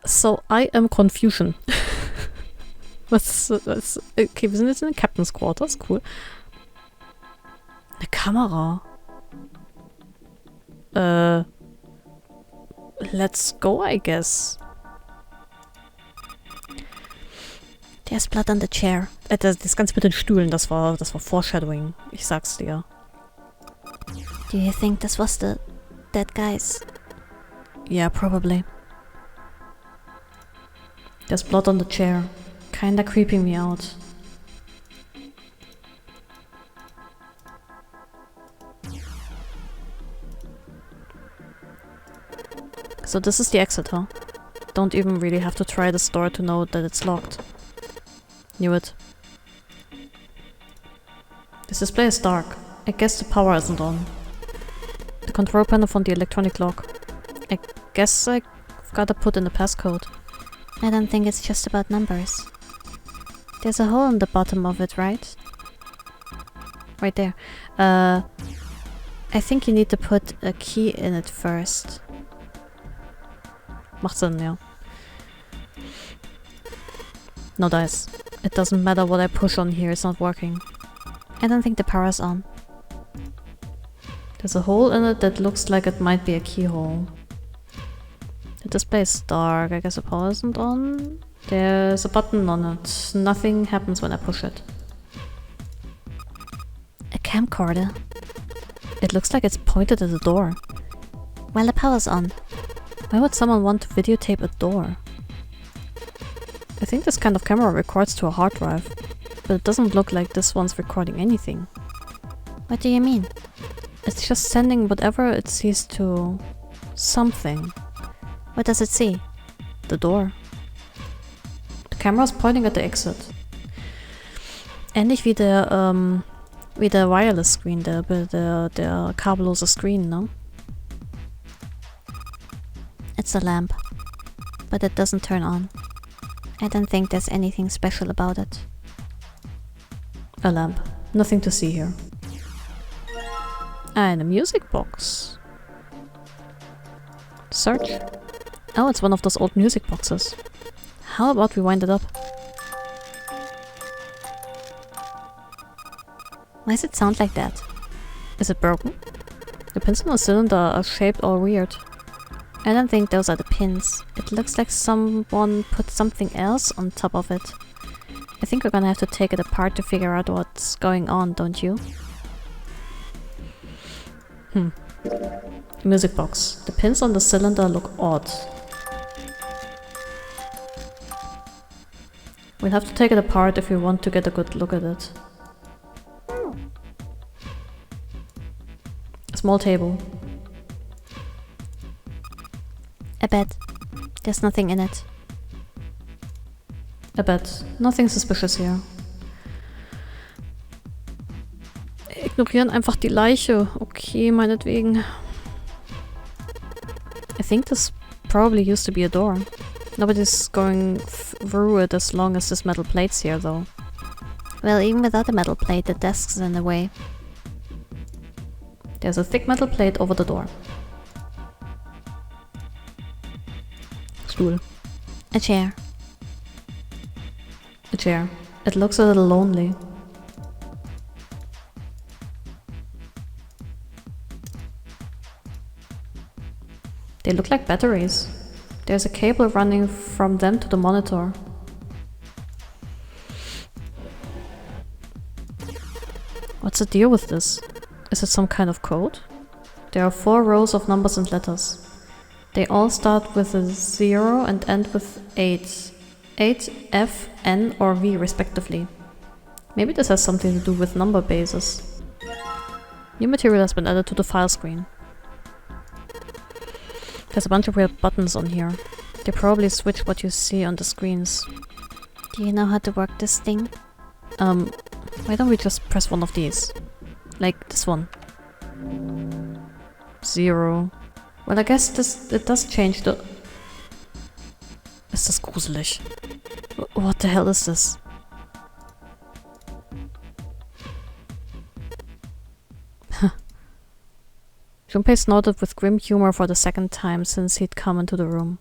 So, I am Confusion. Was, okay, wir sind jetzt in den Captain's Quarters, cool. Eine Kamera. Let's go, I guess. There's blood on the chair. Das Ganze mit den Stühlen, das war Foreshadowing. Ich sag's dir. Do you think this was the dead guys? Yeah, probably. There's blood on the chair. Kinda creeping me out. So this is the exit, huh? Don't even really have to try this door to know that it's locked. Knew it. This display is dark. I guess the power isn't on. The control panel from the electronic lock. I guess I've gotta put in the passcode. I don't think it's just about numbers. There's a hole in the bottom of it, right? Right there. I think you need to put a key in it first. Macht Sinn, ja. No dice. It doesn't matter what I push on here, it's not working. I don't think the power's on. There's a hole in it that looks like it might be a keyhole. The display is dark, I guess the power isn't on. There's a button on it. Nothing happens when I push it. A camcorder. It looks like it's pointed at the door. Well, the power's on. Why would someone want to videotape a door? I think this kind of camera records to a hard drive, but it doesn't look like this one's recording anything. What do you mean? It's just sending whatever it sees to something. What does it see? The door. The camera's pointing at the exit. Ähnlich wie der Wireless Screen, der kabellose Screen, ne? It's a lamp, but it doesn't turn on. I don't think there's anything special about it. A lamp. Nothing to see here. Eine music box. Search. Oh, it's one of those old music boxes. How about we wind it up? Why does it sound like that? Is it broken? The pins on the cylinder are shaped all weird. I don't think those are the pins. It looks like someone put something else on top of it. I think we're gonna have to take it apart to figure out what's going on, don't you? Music box. The pins on the cylinder look odd. We'll have to take it apart if we want to get a good look at it. A small table. A bed. There's nothing in it. A bed. Nothing suspicious here. Ignorieren einfach die Leiche. Okay, meinetwegen. I think this probably used to be a door. Nobody's going through it as long as this metal plate's here, though. Well, even without the metal plate, the desk's in the way. There's a thick metal plate over the door. Stuhl. A chair. A chair. It looks a little lonely. They look like batteries. There's a cable running from them to the monitor. What's the deal with this? Is it some kind of code? There are 4 rows of numbers and letters. They all start with a 0 and end with 8. 8, F, N or V respectively. Maybe this has something to do with number bases. New material has been added to the file screen. There's a bunch of weird buttons on here. They probably switch what you see on the screens. Do you know how to work this thing? Why don't we just press one of these? Like this one. 0. Well, I guess it does change the... Ist das gruselig? What the hell is this? Junpei snorted with grim humor for the second time since he'd come into the room.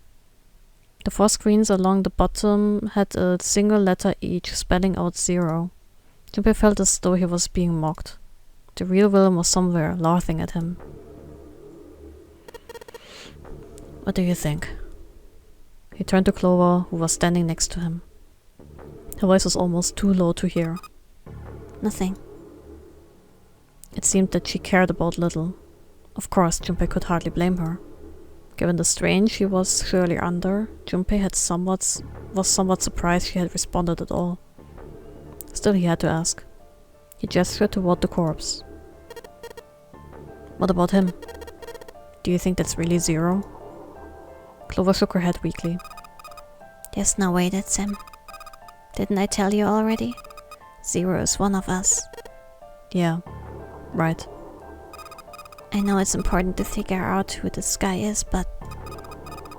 The 4 screens along the bottom had a single letter each, spelling out 0. Junpei felt as though he was being mocked. The real villain was somewhere, laughing at him. What do you think? He turned to Clover, who was standing next to him. Her voice was almost too low to hear. Nothing. It seemed that she cared about little. Of course, Junpei could hardly blame her. Given the strain she was surely under, Junpei was somewhat surprised she had responded at all. Still, he had to ask. He gestured toward the corpse. What about him? Do you think that's really 0? Clover shook her head weakly. There's no way that's him. Didn't I tell you already? 0 is one of us. Yeah, right. I know it's important to figure out who this guy is, but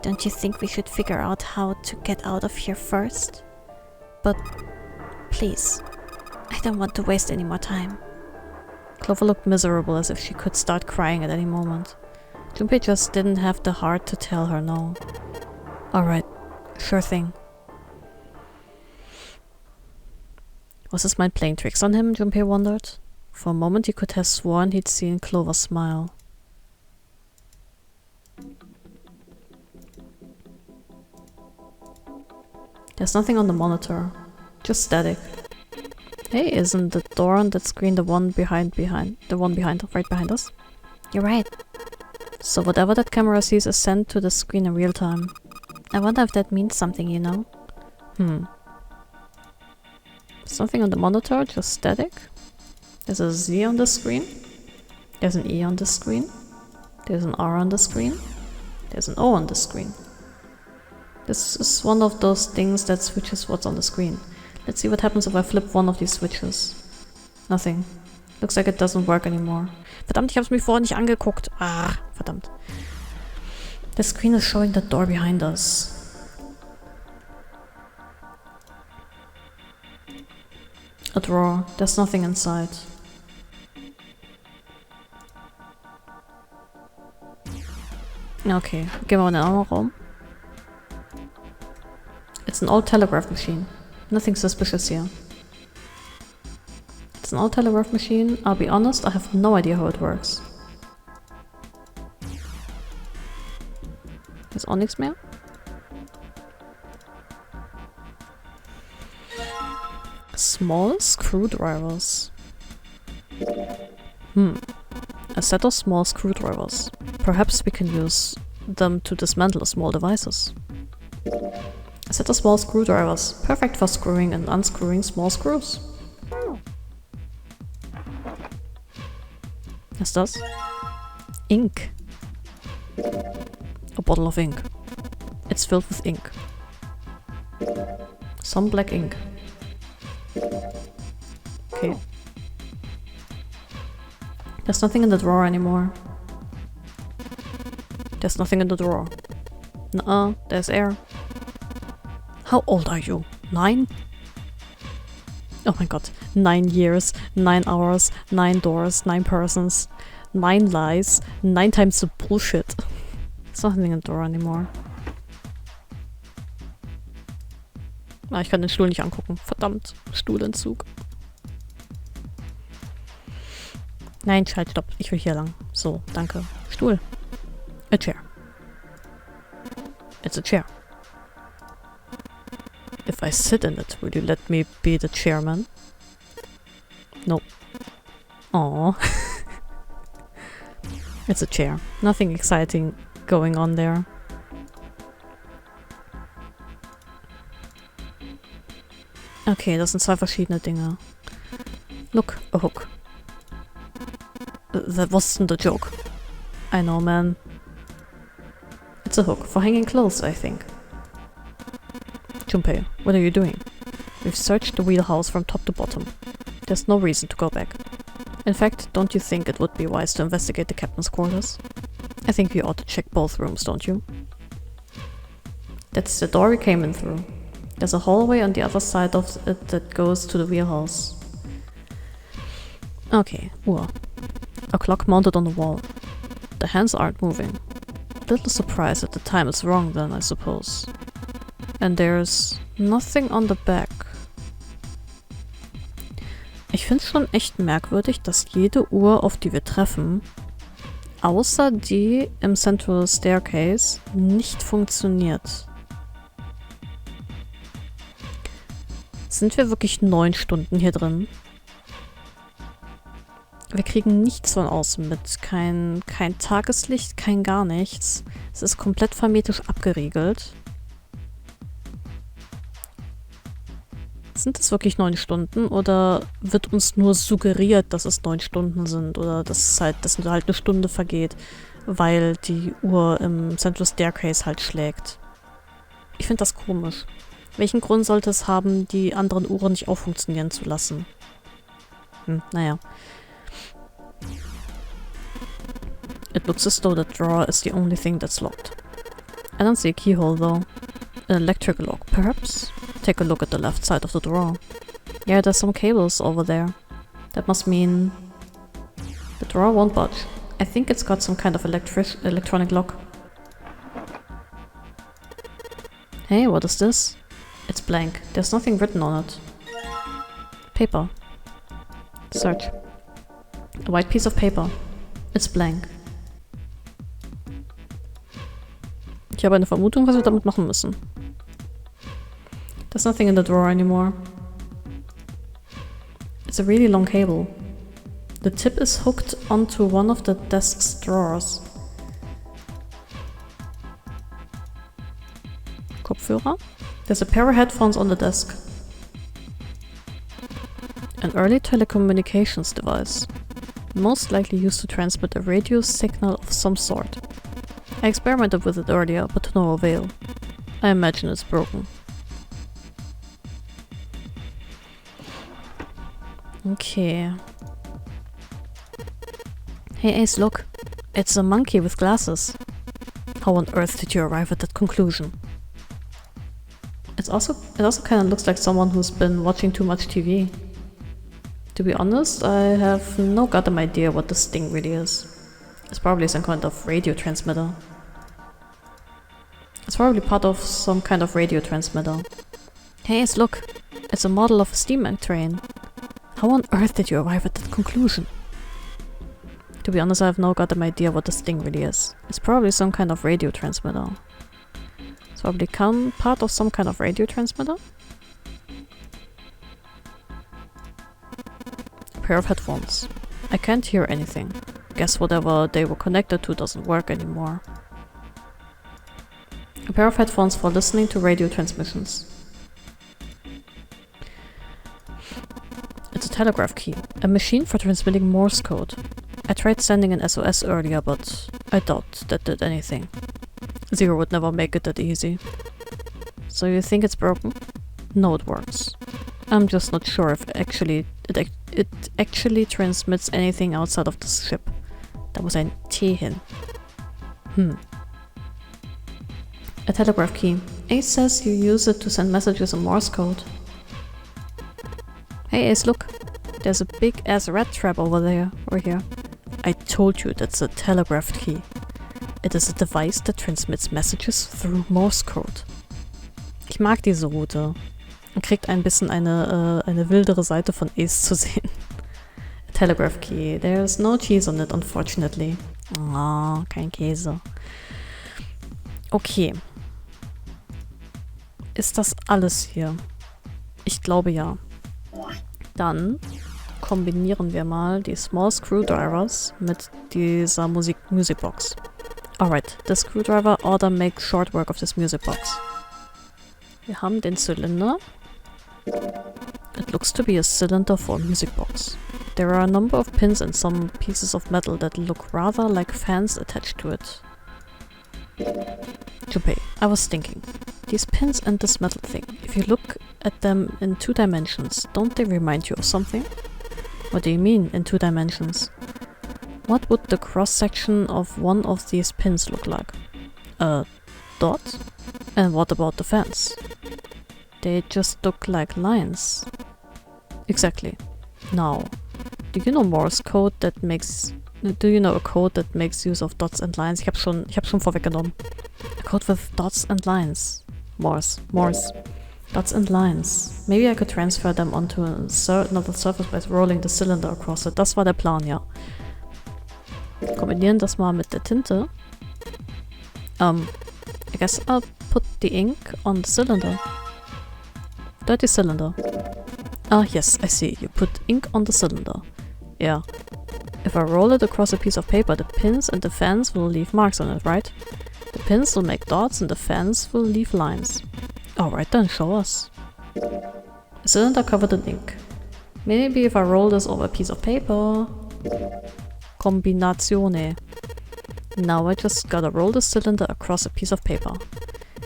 don't you think we should figure out how to get out of here first? But please, I don't want to waste any more time. Clover looked miserable, as if she could start crying at any moment. Junpei just didn't have the heart to tell her no. Alright, sure thing. Was his mind playing tricks on him, Junpei wondered? For a moment he could have sworn he'd seen Clover smile. There's nothing on the monitor. Just static. Hey, isn't the door on that screen the one right behind us? You're right. So whatever that camera sees is sent to the screen in real time. I wonder if that means something, you know? Something on the monitor, just static. There's a Z on the screen. There's an E on the screen. There's an R on the screen. There's an O on the screen. This is one of those things that switches what's on the screen. Let's see what happens if I flip one of these switches. Nothing. Looks like it doesn't work anymore. Verdammt, ich hab's mir vorher nicht angeguckt. Ah, verdammt. The screen is showing the door behind us. A drawer. There's nothing inside. Okay, gehen wir in den anderen Raum. It's an old telegraph machine. Nothing suspicious here. It's an old telegraph machine. I'll be honest, I have no idea how it works. Ist auch nichts mehr. Small screwdrivers. A set of small screwdrivers. Perhaps we can use them to dismantle small devices. A set of small screwdrivers, perfect for screwing and unscrewing small screws. What's das? Ink. A bottle of ink. It's filled with ink. Some black ink. Okay. There's nothing in the drawer anymore. There's nothing in the drawer. Nuh-uh, there's air. How old are you? 9? Oh my god. 9 years, 9 hours, 9 doors, 9 persons, 9 lies, 9 times the bullshit. There's nothing in the drawer anymore. Ah, ich kann den Stuhl nicht angucken. Verdammt. Stuhlentzug. Nein, halt, stopp. Ich will hier lang. So, danke. Stuhl. A chair. It's a chair. If I sit in it, will you let me be the chairman? No. Aww. It's a chair. Nothing exciting going on there. Okay, das sind 2 verschiedene Dinge. Look, a hook. That wasn't a joke. I know, man. It's a hook for hanging clothes, I think. Junpei, what are you doing? We've searched the wheelhouse from top to bottom. There's no reason to go back. In fact, don't you think it would be wise to investigate the captain's quarters? I think we ought to check both rooms, don't you? That's the door we came in through. There's a hallway on the other side of it that goes to the wheelhouse. Okay, Uhr. A clock mounted on the wall. The hands aren't moving. Little surprise that the time is wrong then, I suppose. And there's nothing on the back. Ich finde es schon echt merkwürdig, dass jede Uhr, auf die wir treffen, außer die im Central Staircase, nicht funktioniert. Sind wir wirklich 9 Stunden hier drin? Wir kriegen nichts von außen mit. Kein Tageslicht, kein gar nichts. Es ist komplett hermetisch abgeriegelt. Sind es wirklich 9 Stunden oder wird uns nur suggeriert, dass es 9 Stunden sind oder dass halt eine Stunde vergeht, weil die Uhr im Central Staircase halt schlägt? Ich finde das komisch. Welchen Grund sollte es haben, die anderen Uhren nicht auch funktionieren zu lassen? Naja. It looks as though the drawer is the only thing that's locked. I don't see a keyhole though. An electrical lock, perhaps? Take a look at the left side of the drawer. Yeah, there's some cables over there. That must mean... The drawer won't budge. I think it's got some kind of electronic lock. Hey, what is this? It's blank. There's nothing written on it. Paper. Search. A white piece of paper. It's blank. Ich habe eine Vermutung, was wir damit machen müssen. There's nothing in the drawer anymore. It's a really long cable. The tip is hooked onto one of the desk's drawers. Kopfhörer? There's a pair of headphones on the desk. An early telecommunications device. Most likely used to transmit a radio signal of some sort. I experimented with it earlier, but to no avail. I imagine it's broken. Okay. Hey Ace, look. It's a monkey with glasses. How on earth did you arrive at that conclusion? It also kind of looks like someone who's been watching too much TV. To be honest, I have no goddamn idea what this thing really is. It's probably some kind of radio transmitter. It's probably part of some kind of radio transmitter. Hey Ace, look. It's a model of a steam train. How on earth did you arrive at that conclusion? To be honest, I have no goddamn idea what this thing really is. It's probably some kind of radio transmitter. It's probably part of some kind of radio transmitter? A pair of headphones. I can't hear anything. Guess whatever they were connected to doesn't work anymore. A pair of headphones for listening to radio transmissions. It's a telegraph key. A machine for transmitting Morse code. I tried sending an SOS earlier, but I doubt that did anything. Zero would never make it that easy. So you think it's broken? No, it works. I'm just not sure if it actually transmits anything outside of the ship. Da muss ein T hin. A telegraph key. Ace says you use it to send messages in Morse code. Hey Ace, look. There's a big ass rat trap over here. I told you that's a telegraph key. It is a device that transmits messages through Morse code. Ich mag diese Route. Man kriegt ein bisschen eine wildere Seite von Ace zu sehen. A telegraph key. There's no cheese on it, unfortunately. Oh, kein Käse. Okay. Ist das alles hier? Ich glaube ja. Dann kombinieren wir mal die Small Screwdrivers mit dieser Musicbox. Alright, the screwdriver ought to make short work of this music box. Wir haben den Zylinder. It looks to be a cylinder for a music box. There are a number of pins and some pieces of metal that look rather like fans attached to it. Junpei, I was thinking. These pins and this metal thing, if you look at them in 2 dimensions, don't they remind you of something? What do you mean, in 2 dimensions? What would the cross-section of one of these pins look like? A dot? And what about the fans? They just look like lines. Exactly. Now, do you know Morse code that makes... Do you know a code that makes use of dots and lines? Ich hab schon vorweggenommen. A code with dots and lines. Morse. Dots and lines. Maybe I could transfer them onto another surface by rolling the cylinder across it. Das war der Plan, ja. Kombinieren das mal mit der Tinte. I guess I'll put the ink on the cylinder. Dirty cylinder. Ah, yes, I see. You put ink on the cylinder. Yeah. If I roll it across a piece of paper, the pins and the fans will leave marks on it, right? The pins will make dots and the fans will leave lines. Alright then, show us. A cylinder covered in ink. Maybe if I roll this over a piece of paper... Kombinazione. Now I just gotta roll the cylinder across a piece of paper.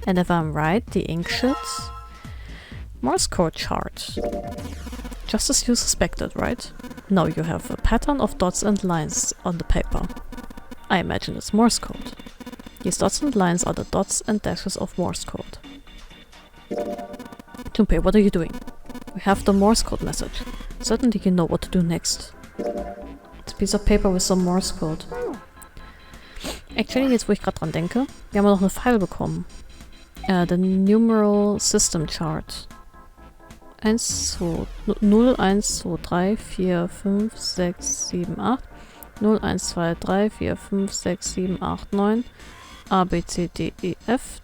And if I'm right, the ink should... Morse code chart. Just as you suspected, right? Now you have a pattern of dots and lines on the paper. I imagine it's Morse code. These dots and lines are the dots and dashes of Morse code. Junpei, what are you doing? We have the Morse code message. Certainly you know what to do next. It's a piece of paper with some Morse code. Actually, jetzt wo ich gerade dran denke, wir haben noch eine File bekommen. The numeral system chart. 1, 2, 0, 1, 2, 3, 4, 5, 6, 7, 8. 0, 1, 2, 3, 4, 5, 6, 7, 8, 9. A, B, C, D, E, F.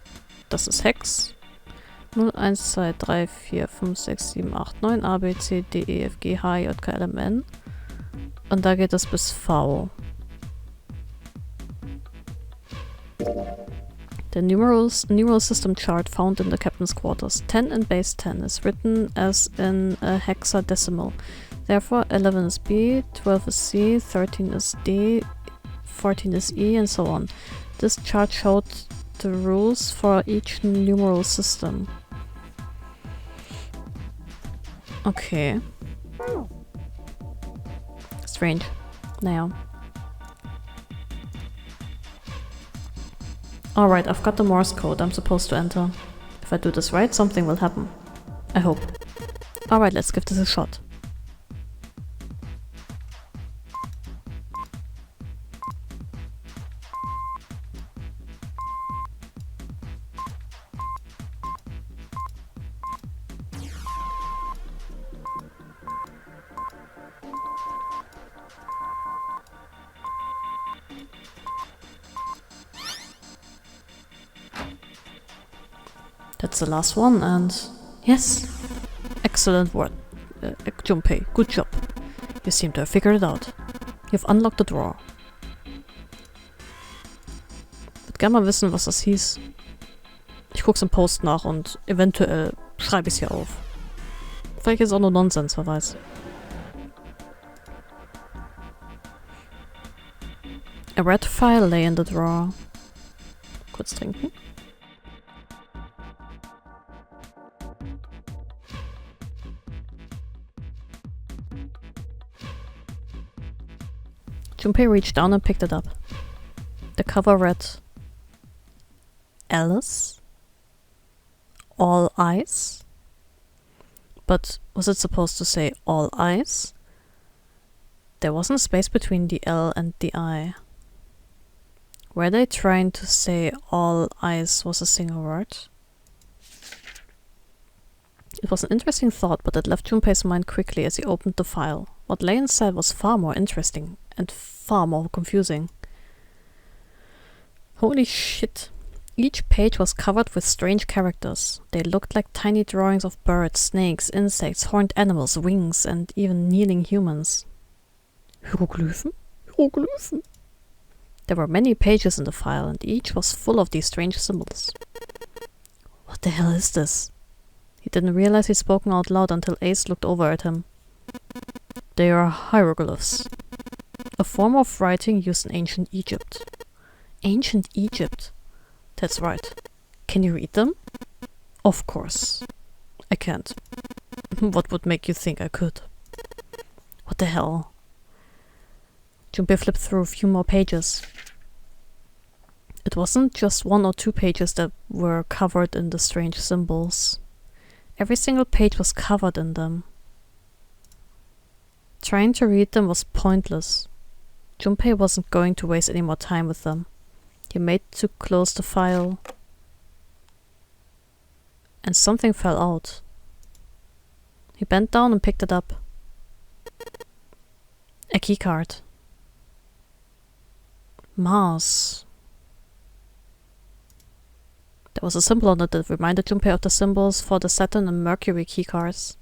Das ist Hex. 0, 1, 2, 3, 4, 5, 6, 7, 8, 9. A, B, C, D, E, F, G, H, J, K, L, M, N. Und da geht es bis V. The numeral system chart found in the captain's quarters. 10 in base 10 is written as in a hexadecimal. Therefore 11 is B, 12 is C, 13 is D, 14 is E, and so on. This chart showed the rules for each numeral system. Okay. Strange. Naja. Alright, I've got the Morse code I'm supposed to enter. If I do this right, something will happen. I hope. Alright, let's give this a shot. That's the last one, and yes! Excellent work, Junpei. Good job. You seem to have figured it out. You've unlocked the drawer. Ich würde gerne mal wissen, was das hieß. Ich guck's im Post nach und eventuell schreibe ich's hier auf. Vielleicht ist es auch nur Nonsens, wer weiß. A red file lay in the drawer. Kurz trinken. Junpei reached down and picked it up. The cover read, Alice? All eyes? But was it supposed to say all eyes? There wasn't a space between the L and the I. Were they trying to say all eyes was a single word? It was an interesting thought, but it left Junpei's mind quickly as he opened the file. What lay inside was far more interesting and far more confusing. Holy shit. Each page was covered with strange characters. They looked like tiny drawings of birds, snakes, insects, horned animals, wings, and even kneeling humans. Hieroglyphen? Hieroglyphen? There were many pages in the file, and each was full of these strange symbols. What the hell is this? He didn't realize he'd spoken out loud until Ace looked over at him. They are hieroglyphs. A form of writing used in ancient Egypt. Ancient Egypt? That's right. Can you read them? Of course. I can't. What would make you think I could? What the hell? Junpei flipped through a few more pages. It wasn't just 1 or 2 pages that were covered in the strange symbols. Every single page was covered in them. Trying to read them was pointless. Junpei wasn't going to waste any more time with them. He made to close the file. and something fell out. He bent down and picked it up. A keycard. Mars. There was a symbol on it that reminded Junpei of the symbols for the Saturn and Mercury keycards.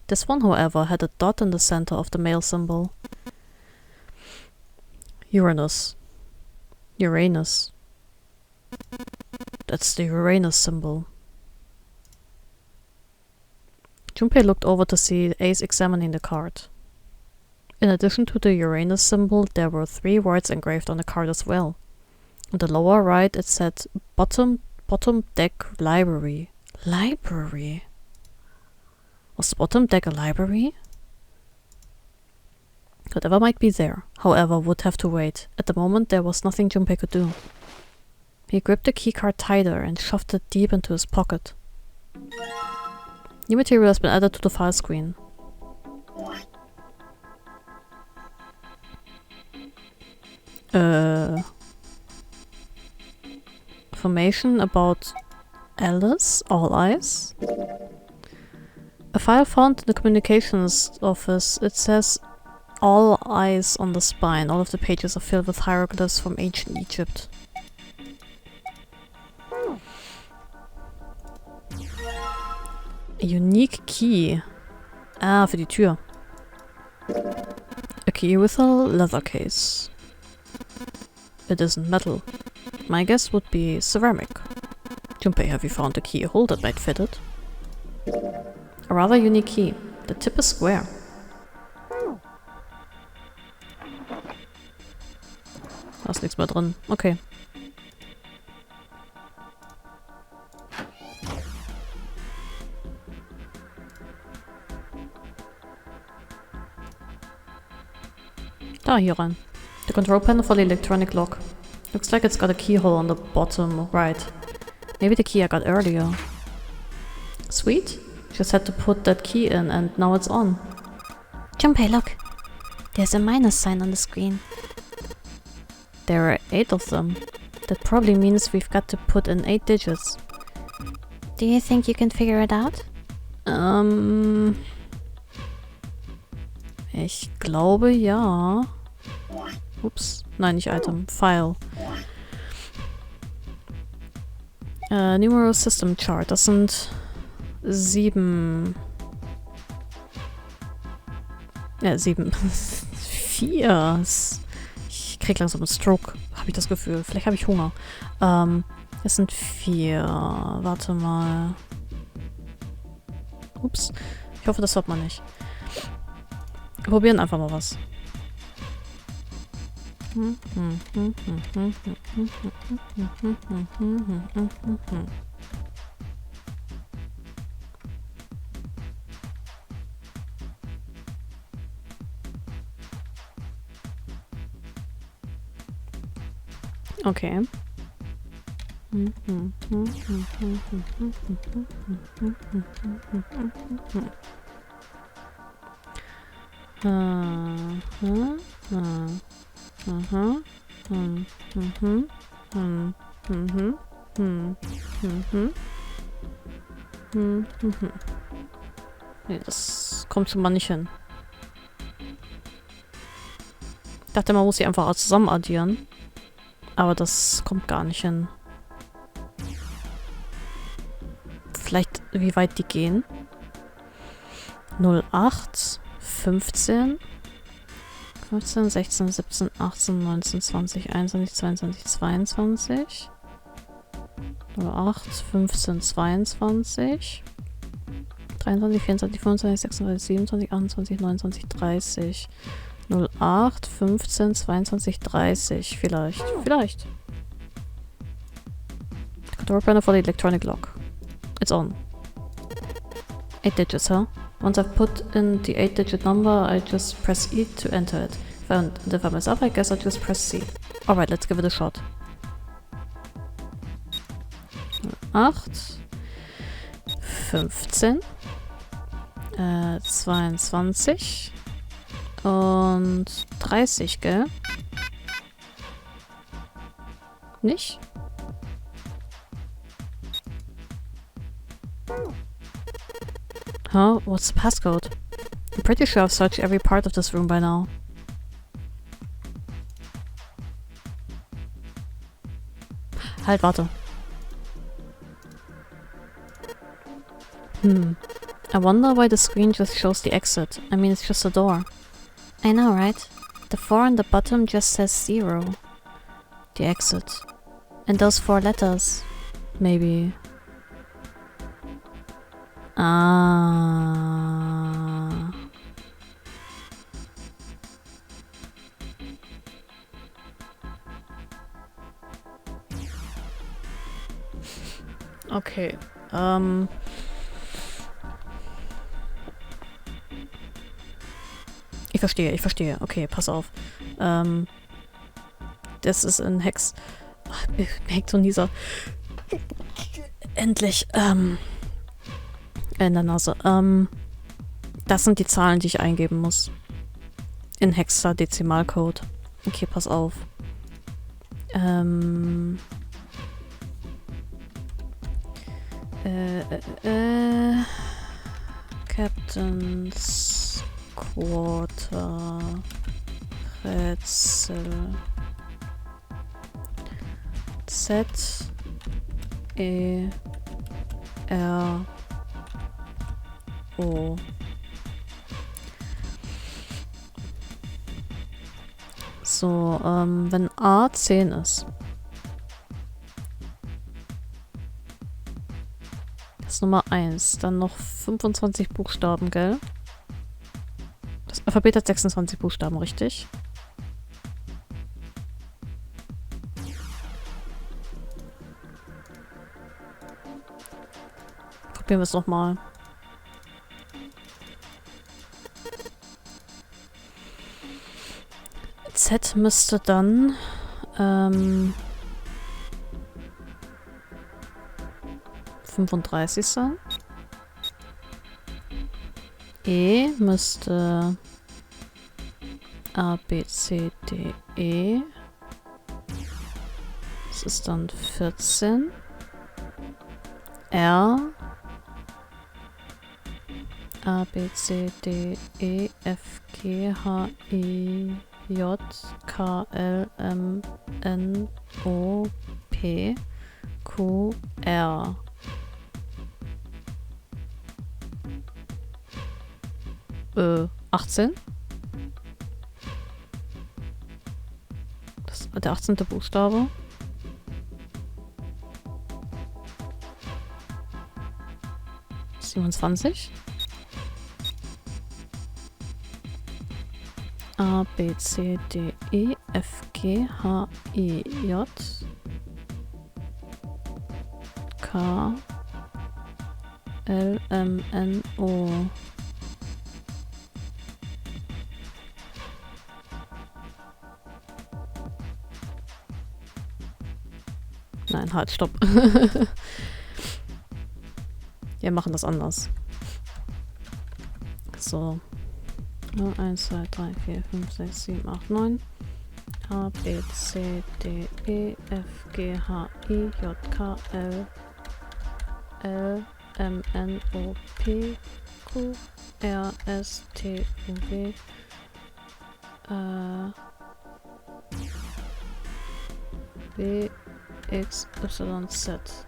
This one, however, had a dot in the center of the male symbol. Uranus. Uranus. That's the Uranus symbol. Junpei looked over to see Ace examining the card. In addition to the Uranus symbol, there were 3 words engraved on the card as well. On the lower right, it said bottom deck library. Library? Was the bottom deck a library? Whatever might be there, however, would have to wait. At the moment, there was nothing Junpei could do. He gripped the keycard tighter and shoved it deep into his pocket. New material has been added to the file screen. Information about Alice, all eyes. A file found in the communications office. It says all eyes on the spine. All of the pages are filled with hieroglyphs from ancient Egypt. A unique key. Ah, für die Tür. A key with a leather case. It isn't metal. My guess would be ceramic. Junpei, have you found a keyhole that might fit it? A rather unique key. The tip is square. Da ist nichts mehr drin. Okay. Da, hier rein. The control panel for the electronic lock. Looks like it's got a keyhole on the bottom right. Maybe the key I got earlier. Sweet. Just had to put that key in and now it's on. Junpei, look. There's a minus sign on the screen. There are 8 of them. That probably means we've got to put in 8 digits. Do you think you can figure it out? Ich glaube ja. Ups. Nein, nicht Item. File. Numeral System Chart. Das sind 7. Ja, 7. 4. Ich krieg langsam einen Stroke. Habe ich das Gefühl. Vielleicht habe ich Hunger. Es sind 4. Warte mal. Ups. Ich hoffe, das hört man nicht. Wir probieren einfach mal was. Okay. Nee, das kommt schon mal nicht hin. Ich dachte, man muss sie einfach zusammen addieren. Aber das kommt gar nicht hin. Vielleicht, wie weit die gehen. 08, 15, 16, 17, 18, 19, 20, 21, 22, 22. 08, 15, 22. 23, 24, 25, 26, 27, 28, 29, 30. 08, 15, 22, 30. Vielleicht. Control panel for the electronic lock. It's on. 8 digits, huh? Once I've put in the 8-digit number, I just press E to enter it. If I mess up, I guess I just press C. Alright, let's give it a shot. 8, 15, 22 und 30, gell? Nicht? Huh? What's the passcode? I'm pretty sure I've searched every part of this room by now. Halt, warte. I wonder why the screen just shows the exit. I mean, it's just a door. I know, right? The 4 on the bottom just says 0. The exit. And those 4 letters. Maybe. Ah. Okay. Ich verstehe. Okay, pass auf. Das ist ein Hex. Ach, mir hängt so ein Nieser. Endlich. In der Nase. Das sind die Zahlen, die ich eingeben muss. In Hexadezimalcode. Okay, pass auf. Captain's Quarter Rätsel Z E R O. So, wenn A 10 ist. Das ist Nummer 1. Dann noch 25 Buchstaben, gell? Das Alphabet hat 26 Buchstaben, richtig? Probieren wir es nochmal. Z müsste dann 35 sein. E müsste A, B, C, D, E. Das ist dann 14. R. A, B, C, D, E, F, G, H, I, J, K, L, M, N, O, P, Q, R. Äh, 18? Das ist der 18. Buchstabe. A, B, C, D, E, F, G, H, I, J, K, L, M, N, O. Nein, halt, stopp. Wir machen das anders. So. 1, 2, 3, 4, 5, 6, 7, 8, 9. A, B, C, D, E, F, G, H, I, J, K, L, M, N, O, P, Q, R, S, T, U, V, W, X, Y, Z.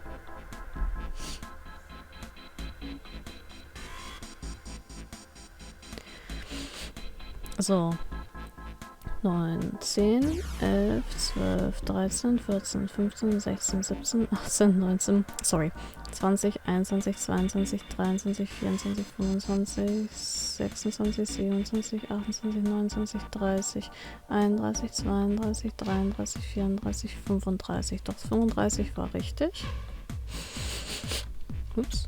So. 9, 10, 11, 12, 13, 14, 15, 16, 17, 18, 19, sorry. 20, 21, 22, 23, 24, 25, 26, 27, 28, 29, 30, 31, 32, 33, 34, 35. Doch 35 war richtig. Ups.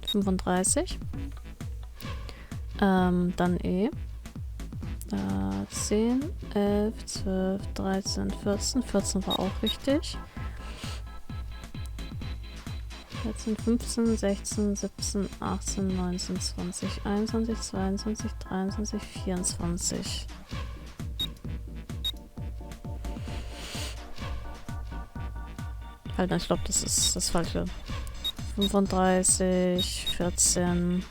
35. Dann E. 10, 11, 12, 13, 14. 14 war auch richtig. 14, 15, 16, 17, 18, 19, 20, 21, 22, 23, 24. Halt, ich glaube, das ist das Falsche. 35, 14,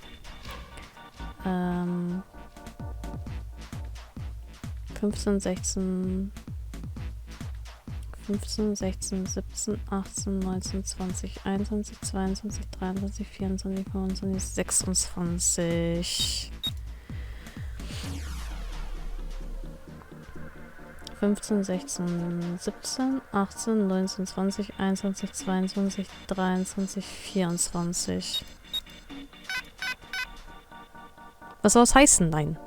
15, 16, 15, 16, 17, 18, 19, 20, 21, 22, 23, 24, 25, 26. 15, 16, 17, 18, 19, 20, 21, 22, 23, 24. Was soll das heißen? Nein.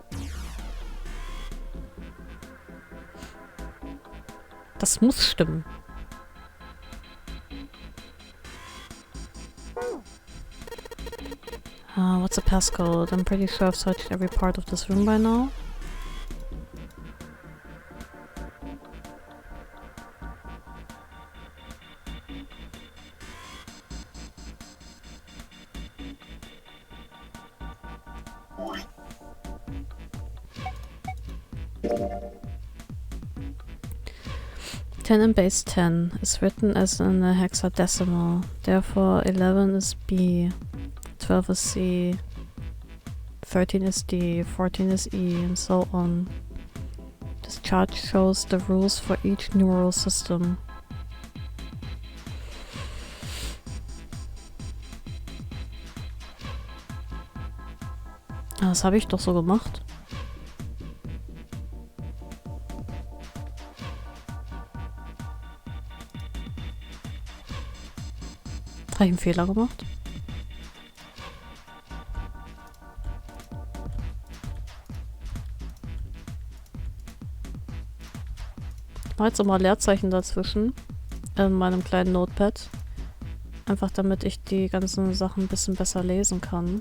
Das muss stimmen. What's the passcode? I'm pretty sure I've searched every part of this room by now. Ten in base 10 is written as in a hexadecimal, therefore 11 is B, 12 is C, 13 is D, 14 is E, and so on. This chart shows the rules for each neural system. Das habe ich doch so gemacht. Habe ich einen Fehler gemacht? Ich mache jetzt nochmal Leerzeichen dazwischen in meinem kleinen Notepad. Einfach damit ich die ganzen Sachen ein bisschen besser lesen kann.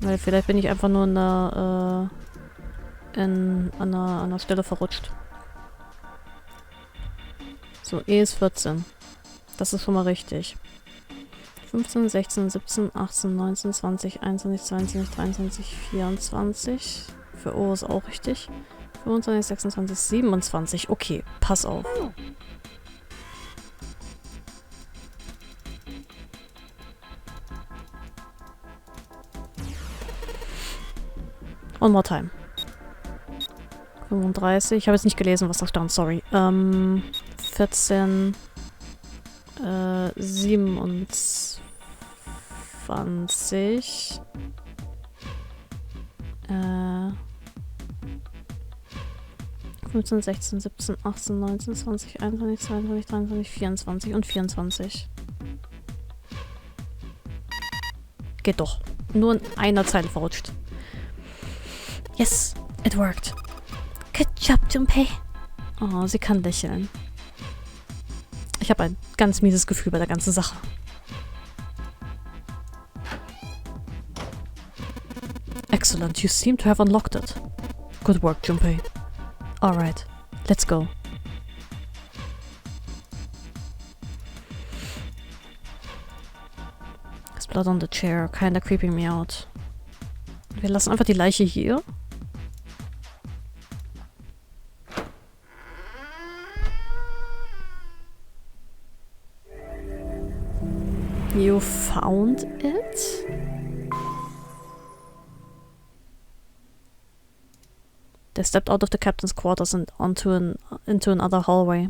Weil vielleicht bin ich einfach nur an einer Stelle verrutscht. So, E ist 14. Das ist schon mal richtig. 15, 16, 17, 18, 19, 20, 21, 22, 23, 24. Für O ist auch richtig. 25, 26, 27. Okay, pass auf. One more time. 35. Ich habe jetzt nicht gelesen, was da stand, sorry. 14. 27. 15, 16, 17, 18, 19, 20, 21, 22, 23, 24 und 24. Geht doch. Nur in einer Zeile verrutscht. Yes, it worked. Good job, Junpei. Oh, sie kann lächeln. Ich habe ein ganz mieses Gefühl bei der ganzen Sache. Excellent, you seem to have unlocked it. Good work, Junpei. Alright, let's go. There's blood on the chair, kinda creeping me out. Wir lassen einfach die Leiche hier. You found it? They stepped out of the captain's quarters and into another hallway.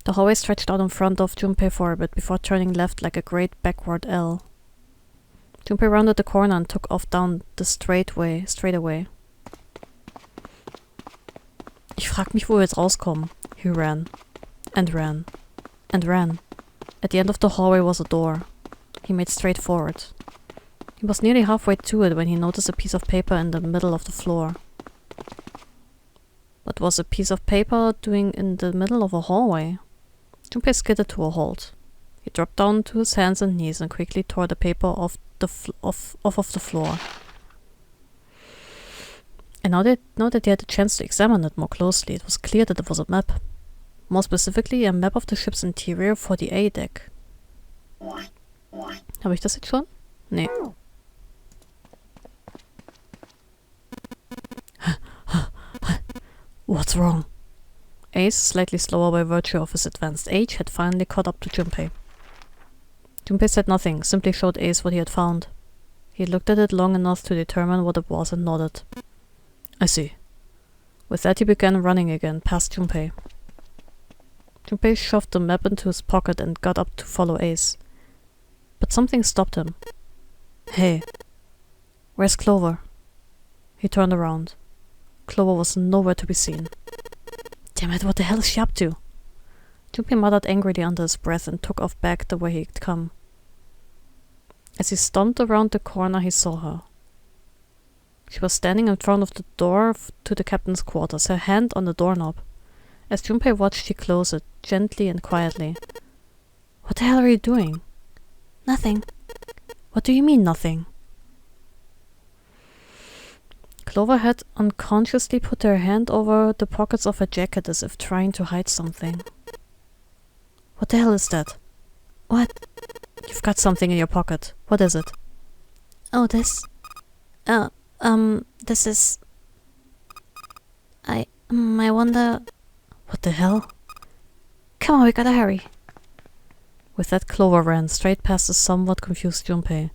The hallway stretched out in front of Junpei for a bit before turning left like a great backward L. Junpei rounded the corner and took off down the straight away. Ich frag mich, wo wir jetzt rauskommen. He ran. And ran. And ran. At the end of the hallway was a door. He made straight for it. He was nearly halfway to it when he noticed a piece of paper in the middle of the floor. What was a piece of paper doing in the middle of a hallway? Junpei skidded to a halt. He dropped down to his hands and knees and quickly tore the paper off of the floor. And now that he had the chance to examine it more closely, it was clear that it was a map. More specifically, a map of the ship's interior for the A-Deck. Habe ich das jetzt schon? Nee. What's wrong? Ace, slightly slower by virtue of his advanced age, had finally caught up to Junpei. Junpei said nothing, simply showed Ace what he had found. He looked at it long enough to determine what it was and nodded. I see. With that he began running again, past Junpei. Junpei shoved the map into his pocket and got up to follow Ace. But something stopped him. Hey, where's Clover? He turned around. Clover was nowhere to be seen. Damn it, what the hell is she up to? Junpei muttered angrily under his breath and took off back the way he'd come. As he stomped around the corner, he saw her. She was standing in front of the door to the captain's quarters, her hand on the doorknob. As Junpei watched, she closed it, gently and quietly. What the hell are you doing? Nothing. What do you mean, nothing? Clover had unconsciously put her hand over the pockets of her jacket as if trying to hide something. What the hell is that? What? You've got something in your pocket. What is it? Oh, this? This is... I wonder... What the hell? Come on, we gotta hurry. With that, Clover ran straight past the somewhat confused Junpei.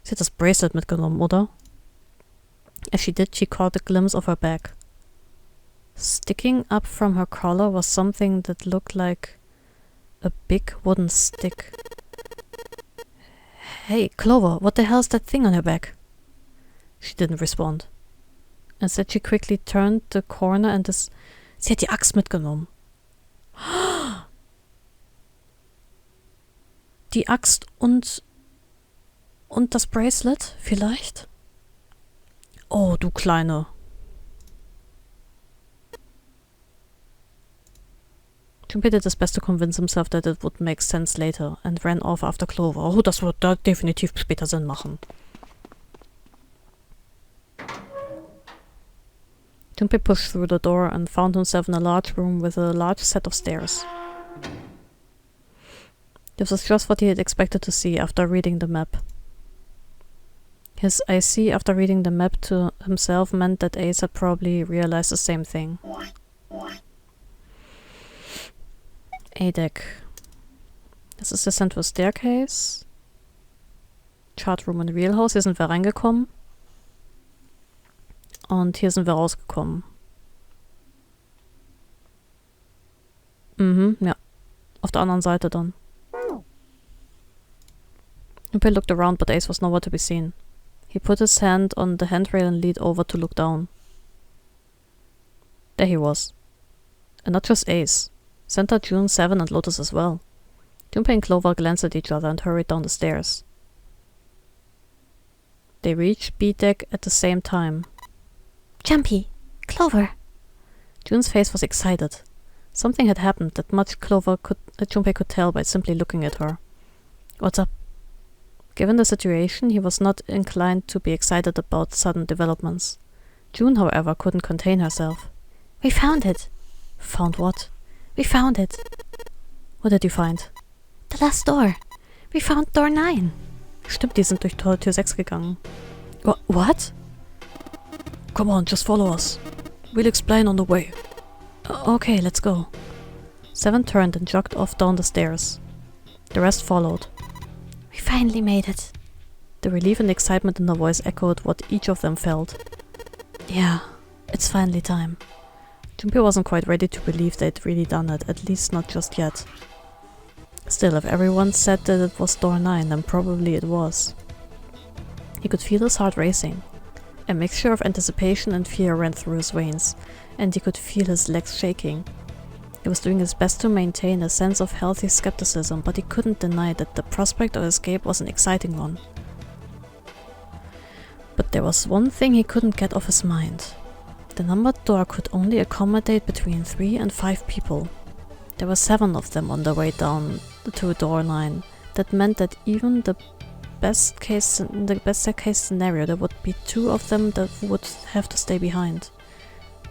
Sie hat das Bracelet mitgenommen, oder? As she did, she caught a glimpse of her bag. Sticking up from her collar was something that looked like a big wooden stick. Hey, Clover, what the hell is that thing on her back? She didn't respond. Instead, she quickly turned the corner and Sie hat die Axt mitgenommen. Die Axt und das Bracelet, vielleicht? Oh, du Kleine. Junpei did his best to convince himself that it would make sense later and ran off after Clover. Oh, das wird da definitiv später Sinn machen. Junpei pushed through the door and found himself in a large room with a large set of stairs. This was just what he had expected to see after reading the map. His I see after reading the map to himself meant that Ace had probably realized the same thing. A deck. Das ist der Central Staircase. Chart Room in Real House. Hier sind wir reingekommen. Und hier sind wir rausgekommen. Ja. Auf der anderen Seite dann. Junpei looked around, but Ace was nowhere to be seen. He put his hand on the handrail and leaned over to look down. There he was. And not just Ace. Santa, June, Seven, and Lotus as well. Junpei and Clover glanced at each other and hurried down the stairs. They reached B deck at the same time. Jumpy! Clover! June's face was excited. Something had happened, that much Junpei could tell by simply looking at her. What's up? Given the situation, he was not inclined to be excited about sudden developments. June, however, couldn't contain herself. We found it! Found what? We found it! What did you find? The last door! We found door 9! Stimmt, die sind durch Tür 6 gegangen. What? Come on, just follow us. We'll explain on the way. Okay, let's go. Seven turned and jogged off down the stairs. The rest followed. We finally made it. The relief and excitement in her voice echoed what each of them felt. Yeah, it's finally time. Junpei wasn't quite ready to believe they'd really done it, at least not just yet. Still, if everyone said that it was door 9, then probably it was. He could feel his heart racing. A mixture of anticipation and fear ran through his veins, and he could feel his legs shaking. He was doing his best to maintain a sense of healthy skepticism, but he couldn't deny that the prospect of escape was an exciting one. But there was one thing he couldn't get off his mind. The numbered door could only accommodate between 3 and 5 people. There were 7 of them on their way down to door 9. That meant that even in the best case scenario, there would be 2 of them that would have to stay behind.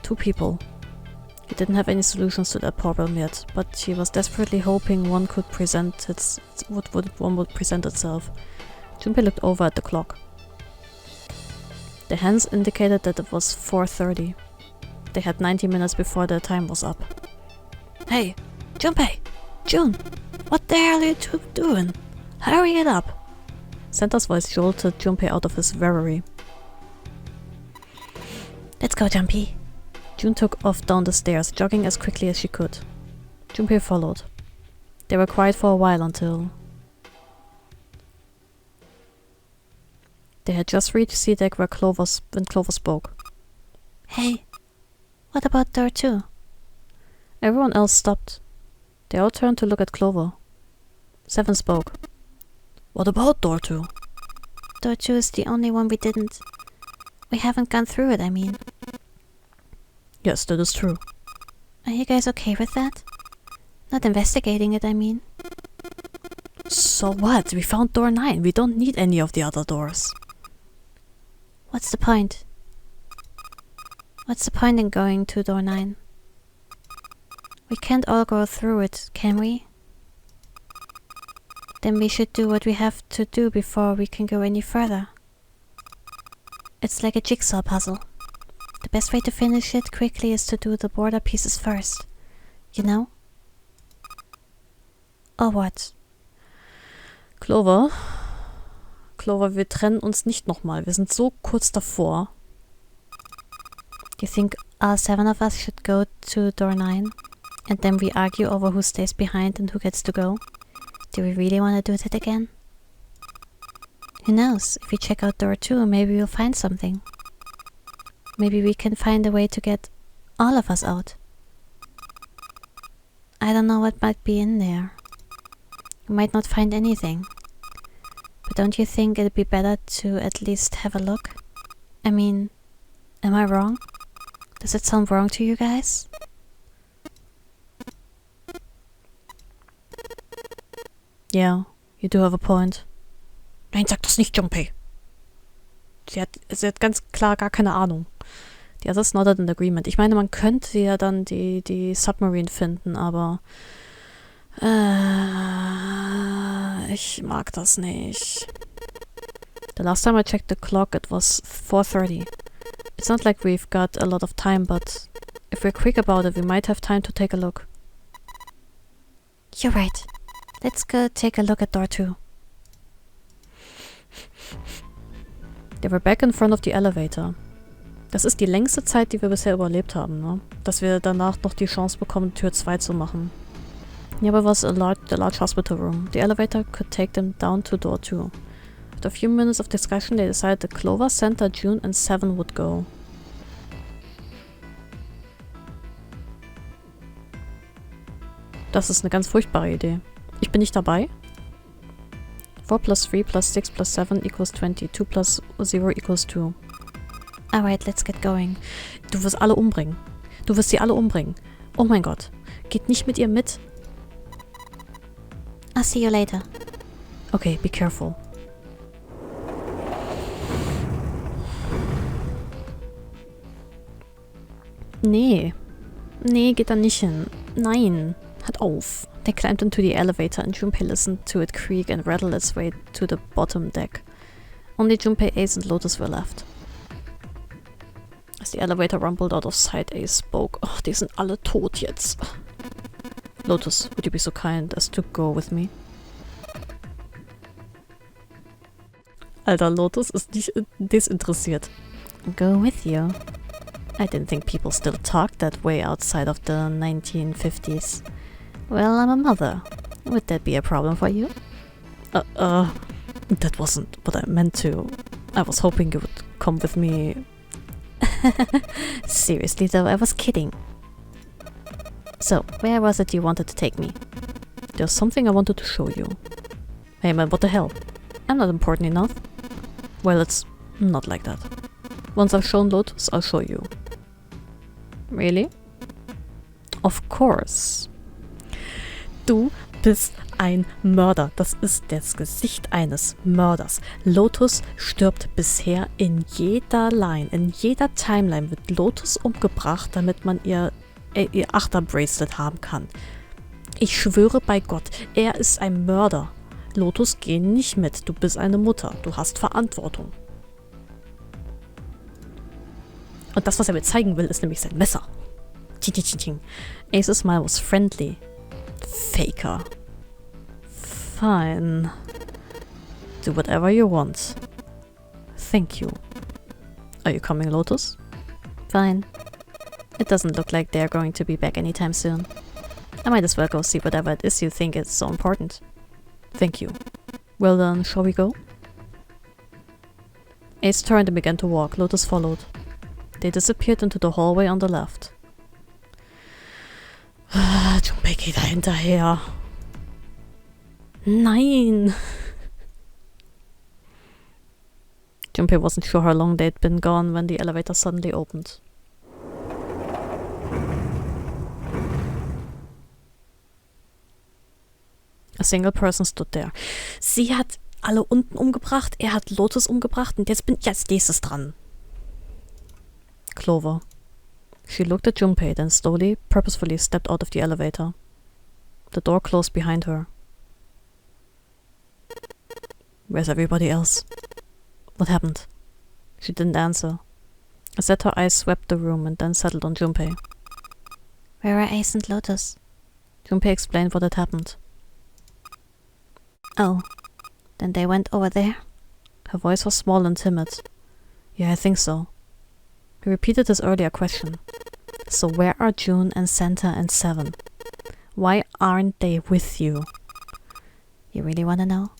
2 people. He didn't have any solutions to that problem yet, but he was desperately hoping one would present itself. Junpei looked over at the clock. The hands indicated that it was 4:30. They had 90 minutes before their time was up. Hey, Junpei! June! What the hell are you two doing? Hurry it up! Santa's voice jolted Junpei out of his reverie. Let's go, Junpei. June took off down the stairs, jogging as quickly as she could. Junpei followed. They were quiet for a while until... They had just reached sea deck when Clover spoke. Hey, what about door 2? Everyone else stopped. They all turned to look at Clover. Seven spoke. What about door 2? Door 2 is the only one we didn't... We haven't gone through it, I mean. Yes, that is true. Are you guys okay with that? Not investigating it, I mean. So what? We found door 9. We don't need any of the other doors. What's the point? What's the point in going to door 9? We can't all go through it, can we? Then we should do what we have to do before we can go any further. It's like a jigsaw puzzle. The best way to finish it quickly is to do the border pieces first. You know? Or what? Clover, wir trennen uns nicht nochmal. Wir sind so kurz davor. You think all 7 of us should go to door 9? And then we argue over who stays behind and who gets to go? Do we really want to do that again? Who knows? If we check out door 2, maybe we'll find something. Maybe we can find a way to get all of us out. I don't know what might be in there. We might not find anything. But don't you think it'd be better to at least have a look? I mean, am I wrong? Does it sound wrong to you guys? Yeah, you do have a point. Nein, sag das nicht, Junpei. Sie hat ganz klar gar keine Ahnung. Die others nodded in agreement. Ich meine, man könnte ja dann die Submarine finden, aber ich mag das nicht. The last time I checked the clock, it was 4:30. It's not like we've got a lot of time, but if we're quick about it, we might have time to take a look. You're right. Let's go take a look at door 2. They were back in front of the elevator. Das ist die längste Zeit, die wir bisher überlebt haben, ne? Dass wir danach noch die Chance bekommen, Tür 2 zu machen. Nearby was the large hospital room. The elevator could take them down to door 2. After a few minutes of discussion, they decided that Clover, Santa, June and Seven would go. Das ist eine ganz furchtbare Idee. Ich bin nicht dabei. 4 plus 3 plus 6 plus 7 equals 20. 2 plus 0 equals 2. Alright, let's get going. Du wirst alle umbringen. Du wirst sie alle umbringen. Oh mein Gott. Geht nicht mit ihr mit. I'll see you later. Okay, be careful. Nee. Nee, geht da nicht hin. Nein. Hört auf. They climbed into the elevator and Junpei listened to it creak and rattle its way to the bottom deck. Only Junpei, Ace and Lotus were left. As the elevator rumbled out of sight, Ace spoke. Oh, die sind alle tot jetzt. Lotus, would you be so kind as to go with me? Alter, Lotus ist nicht desinteressiert. Go with you? I didn't think people still talked that way outside of the 1950s. Well, I'm a mother. Would that be a problem for you? That wasn't what I meant to. I was hoping you would come with me. Seriously though, I was kidding. So, where was it you wanted to take me? There's something I wanted to show you. Hey man, what the hell? I'm not important enough? Well, it's not like that. Once I've shown Lotus, I'll show you. Really? Of course. Du bist ein Mörder. Das ist das Gesicht eines Mörders. Lotus stirbt bisher in jeder Line. In jeder Timeline wird Lotus umgebracht, damit man ihr Achterbracelet haben kann. Ich schwöre bei Gott, er ist ein Mörder. Lotus, geh nicht mit. Du bist eine Mutter. Du hast Verantwortung. Und das, was er mir zeigen will, ist nämlich sein Messer. Ace's smile was friendly. Faker. Fine. Do whatever you want. Thank you. Are you coming, Lotus? Fine. It doesn't look like they're going to be back anytime soon. I might as well go see whatever it is you think is so important. Thank you. Well then, shall we go? Ace turned and began to walk. Lotus followed. They disappeared into the hallway on the left. Junpei geht da hinterher. Nein! Junpei wasn't sure how long they'd been gone when the elevator suddenly opened. A single person stood there. Sie hat alle unten umgebracht, er hat Lotus umgebracht und jetzt bin ich als nächstes dran. Clover. She looked at Junpei, then slowly, purposefully stepped out of the elevator. The door closed behind her. Where's everybody else? What happened? She didn't answer. Instead, her eyes swept the room and then settled on Junpei. Where are Ace and Lotus? Junpei explained what had happened. Oh, then they went over there? Her voice was small and timid. Yeah, I think so. He repeated his earlier question. So where are June and Santa and Seven? Why aren't they with you? You really want to know?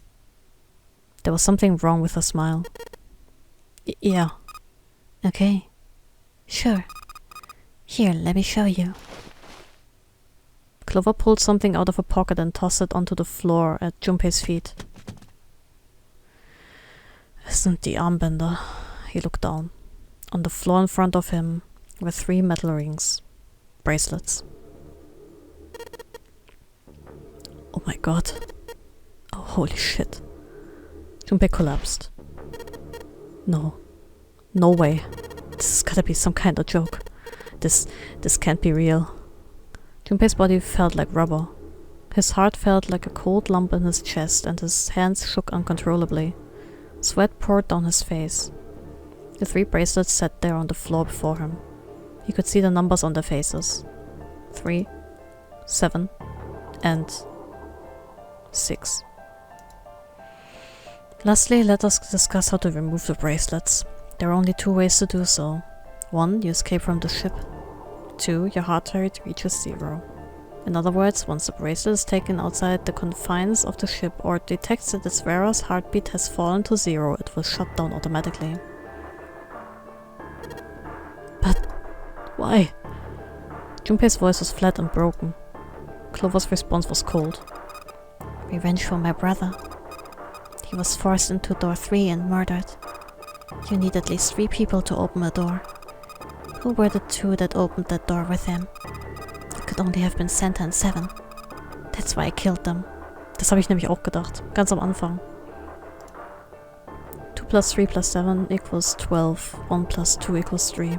There was something wrong with her smile. Yeah. Okay. Sure. Here, let me show you. Clover pulled something out of her pocket and tossed it onto the floor at Junpei's feet. Es sind die Armbänder. He looked down. On the floor in front of him were 3 metal rings. Bracelets. Oh my god. Oh, holy shit. Junpei collapsed. No. No way. This has gotta be some kind of joke. This can't be real. Junpei's body felt like rubber. His heart felt like a cold lump in his chest and his hands shook uncontrollably. Sweat poured down his face. The 3 bracelets sat there on the floor before him. He could see the numbers on their faces. 3, 7, and 6. Lastly, let us discuss how to remove the bracelets. There are only 2 ways to do so. 1, you escape from the ship. 2, your heart rate reaches 0. In other words, once the bracelet is taken outside the confines of the ship or detects that its wearer's heartbeat has fallen to 0, it will shut down automatically. But why? Junpei's voice was flat and broken. Clover's response was cold. Revenge for my brother. He was forced into door 3 and murdered. You need at least 3 people to open a door. Who were the 2 that opened that door with him? It could only have been Santa and Seven. That's why I killed them. Das habe ich nämlich auch gedacht, ganz am Anfang. 2 plus 3 plus 7 equals 12. 1 plus 2 equals 3.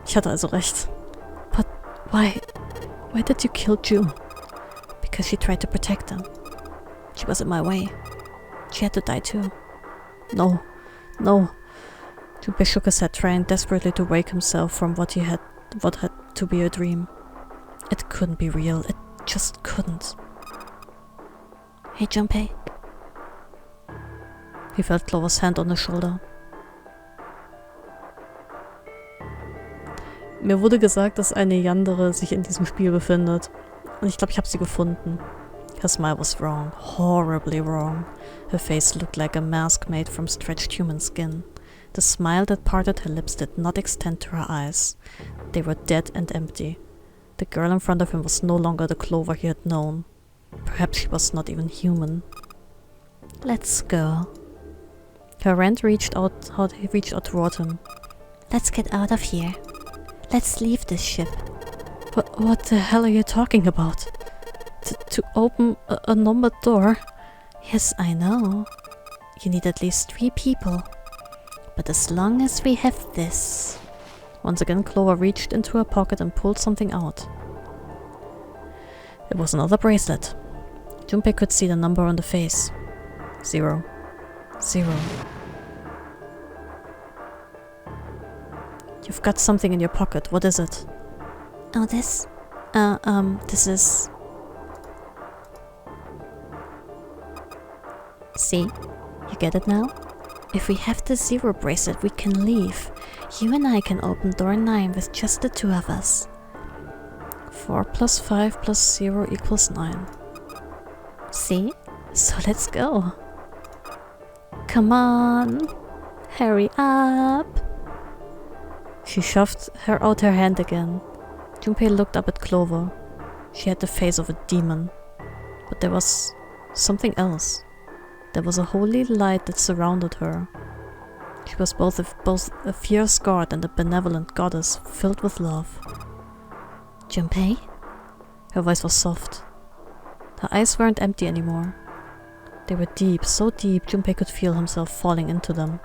Ich hatte also recht. But why? Why did you kill June? Because she tried to protect them. She was in my way. She had to die too. No. No. Junpei shook his head, trying desperately to wake himself from what had to be a dream. It couldn't be real. It just couldn't. Hey, Junpei. He felt Clover's hand on his shoulder. Mir wurde gesagt, dass eine Yandere sich in diesem Spiel befindet. Und ich glaube, ich habe sie gefunden. Her smile was wrong. Horribly wrong. Her face looked like a mask made from stretched human skin. The smile that parted her lips did not extend to her eyes. They were dead and empty. The girl in front of him was no longer the Clover he had known. Perhaps she was not even human. Let's go. Her hand reached out toward him. Let's get out of here. Let's leave this ship. What the hell are you talking about? To open a numbered door? Yes, I know. You need at least 3 people. But as long as we have this... Once again, Clover reached into her pocket and pulled something out. It was another bracelet. Junpei could see the number on the face. 0. 0. You've got something in your pocket. What is it? Oh, this? This is... See? You get it now? If we have the zero bracelet, we can leave. You and I can open door 9 with just the two of us. 4 plus 5 plus 0 equals 9. See? So let's go. Come on! Hurry up! She shoved out her hand again. Junpei looked up at Clover. She had the face of a demon. But there was something else. There was a holy light that surrounded her. She was both a fierce guard and a benevolent goddess filled with love. Junpei? Her voice was soft. Her eyes weren't empty anymore. They were deep, so deep Junpei could feel himself falling into them.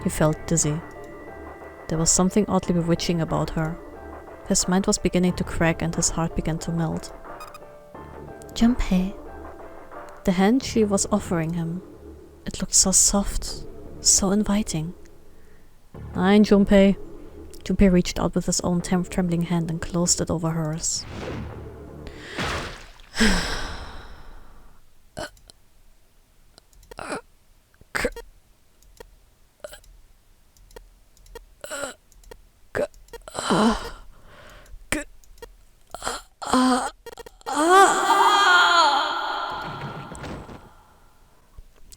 He felt dizzy. There was something oddly bewitching about her. His mind was beginning to crack and his heart began to melt. Junpei. The hand she was offering him. It looked so soft, so inviting. Nein, Junpei. Junpei reached out with his own trembling hand and closed it over hers.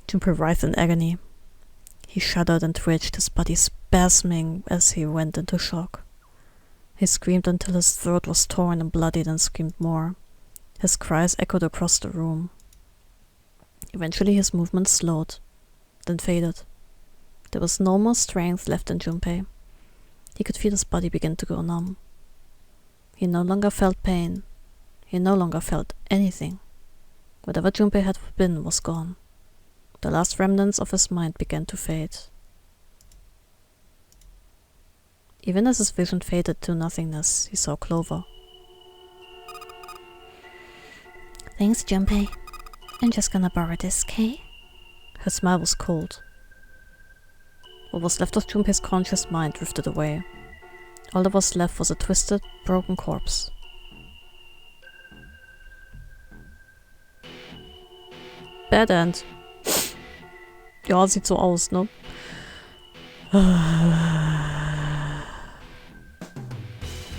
Junpei writhed in agony. He shuddered and twitched, his body spasming as he went into shock. He screamed until his throat was torn and bloodied and screamed more. His cries echoed across the room. Eventually his movements slowed, then faded. There was no more strength left in Junpei. He could feel his body begin to go numb. He no longer felt pain. He no longer felt anything. Whatever Junpei had been was gone. The last remnants of his mind began to fade. Even as his vision faded to nothingness, he saw Clover. Thanks, Junpei. I'm just gonna borrow this, okay? Her smile was cold. What was left of Junpei's conscious mind drifted away. All that was left was a twisted, broken corpse. Bad End. Ja, sieht so aus, ne?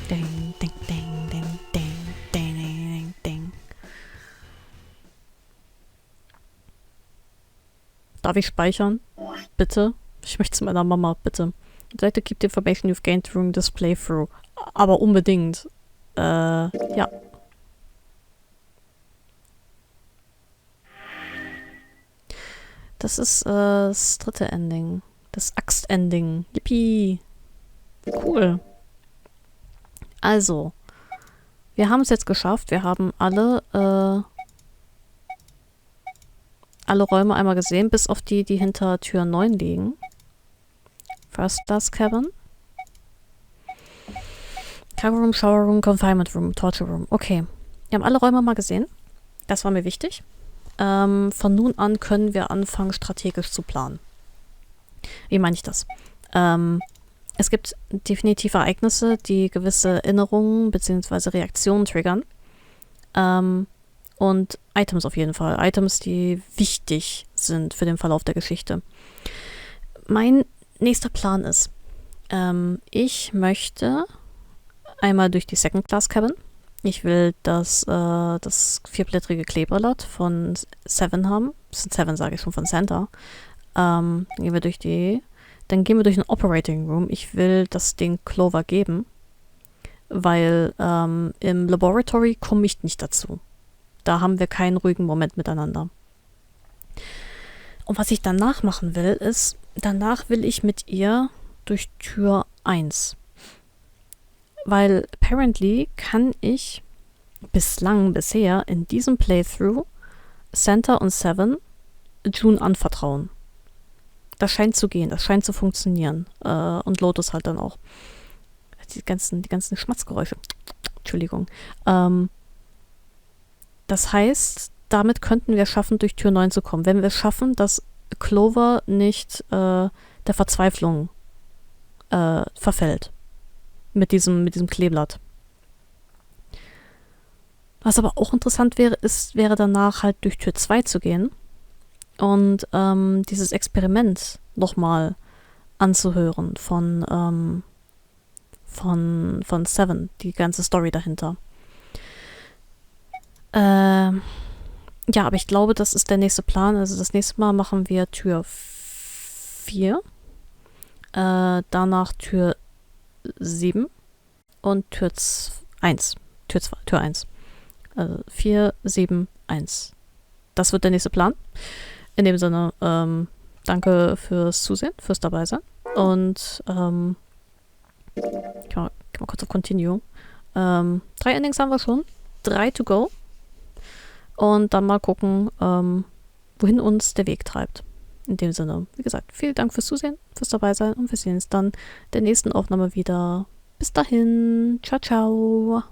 Ding, ding, ding, ding, ding, ding, ding, ding. Darf ich speichern? Bitte? Ich möchte zu meiner Mama, bitte. I'd like to keep the information you've gained during this playthrough. Aber unbedingt. Ja. Das ist das dritte Ending. Das Axt-Ending. Yippie. Cool. Also. Wir haben es jetzt geschafft. Wir haben alle Räume einmal gesehen, bis auf die, die hinter Tür 9 liegen. First Class Cabin. Cargo Room, Shower Room, Confinement Room, Torture Room. Okay. Wir haben alle Räume mal gesehen. Das war mir wichtig. Von nun an können wir anfangen, strategisch zu planen. Wie meine ich das? Es gibt definitiv Ereignisse, die gewisse Erinnerungen bzw. Reaktionen triggern. Und Items auf jeden Fall. Items, die wichtig sind für den Verlauf der Geschichte. Mein nächster Plan ist, ich möchte einmal durch die Second Class Cabin. Ich will das vierblättrige Kleeblatt von Seven haben. Seven sage ich schon, von Santa. Dann gehen wir durch den Operating Room. Ich will das Ding Clover geben, weil im Laboratory komme ich nicht dazu. Da haben wir keinen ruhigen Moment miteinander. Und was ich danach machen will, ist, danach will ich mit ihr durch Tür 1. Weil apparently kann ich bisher in diesem Playthrough Santa und Seven June anvertrauen. Das scheint zu gehen, das scheint zu funktionieren. Und Lotus halt dann auch. Die ganzen Schmatzgeräusche. Entschuldigung. Das heißt, damit könnten wir schaffen, durch Tür 9 zu kommen. Wenn wir schaffen, dass Clover nicht der Verzweiflung verfällt. Mit diesem Kleeblatt. Was aber auch interessant wäre danach halt durch Tür 2 zu gehen und dieses Experiment nochmal anzuhören von Seven, die ganze Story dahinter. Ja, aber ich glaube, das ist der nächste Plan. Also das nächste Mal machen wir Tür 4, danach Tür 7 und Tür 1. Tür 1. Also 4, 7, 1. Das wird der nächste Plan. In dem Sinne, danke fürs Zusehen, fürs Dabeisein. Und ich geh mal kurz auf Continue. 3 Endings haben wir schon. 3 to go. Und dann mal gucken, wohin uns der Weg treibt. In dem Sinne, wie gesagt, vielen Dank fürs Zusehen, fürs Dabeisein und wir sehen uns dann der nächsten Aufnahme wieder. Bis dahin. Ciao, ciao.